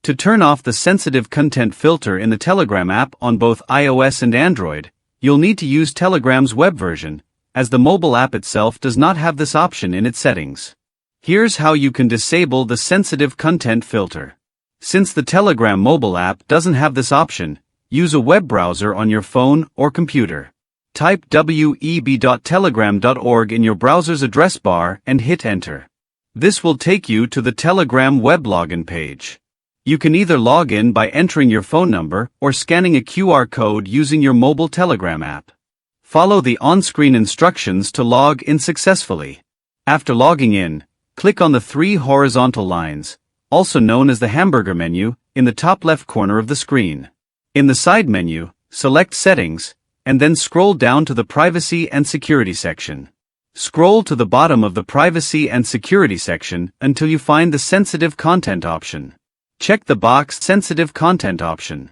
To turn off the sensitive content filter in the Telegram app on both iOS and Android, you'll need to use Telegram's web version, as the mobile app itself does not have this option in its settings. Here's how you can disable the sensitive content filter. Since the Telegram mobile app doesn't have this option, use a web browser on your phone or computer. Type web.telegram.org in your browser's address bar and hit enter. This will take you to the Telegram web login page. You can either log in by entering your phone number or scanning a QR code using your mobile Telegram app. Follow the on-screen instructions to log in successfully. After logging in, click on the three horizontal lines, also known as the hamburger menu, in the top left corner of the screen. In the side menu, select Settings, and then scroll down to the Privacy and Security section. Scroll to the bottom of the Privacy and Security section until you find the Sensitive Content option. Check the box Sensitive Content option.